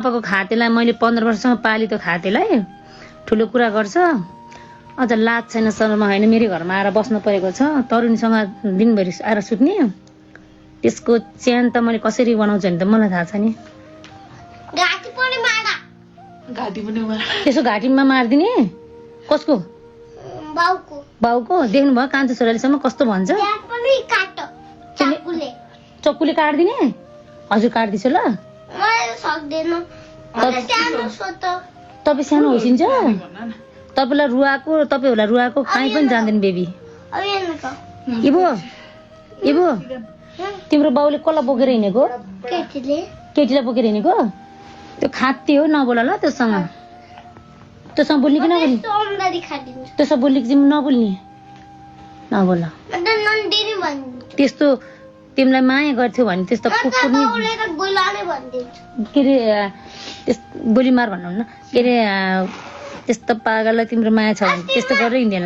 पापाको खातेलाई मैले 15 वर्षसम्म पाली त खातेलाई ठुलो कुरा गर्छ। अझ लाज छैन शर्मा होइन, मेरो घरमा आएर बस्नु परेको छ, तरुणीसँग दिनभरि आएर सुत्ने। त्यसको च्यान त मैले कसरी बनाउँछु भने त मलाई थाहा छ नि। त्यसो घाँटीमा मारिदिने। कसको? बाउको। देख्नु भयो कान्छो छोरालेसम्म कस्तो भन्छ। चक्कुले काट्दिने। हजुर काट्दिछु ल। तपाईँ सानो होसिन्छ। तपाईँलाई रुवाको कहीँ पनि जान्दैन बेबी। इबो तिम्रो बाउले कसलाई बोकेर हिँडेको? केटीलाई बोकेर हिँडेको। त्यो खाते हो, नबोल ल त्योसँग बोल्ने कि नबोल्ने? त्योसँग बोल्ने कि नबोल्ने? नबोल। त्यस्तो तिमीलाई माया गर्थ्यो भने त्यस्तो कुकुर के अरे बोली मार भन्नुहुन्न के अरे। त्यस्तो पागललाई तिम्रो माया छ भने त्यस्तो गरेर हिँड्दैन।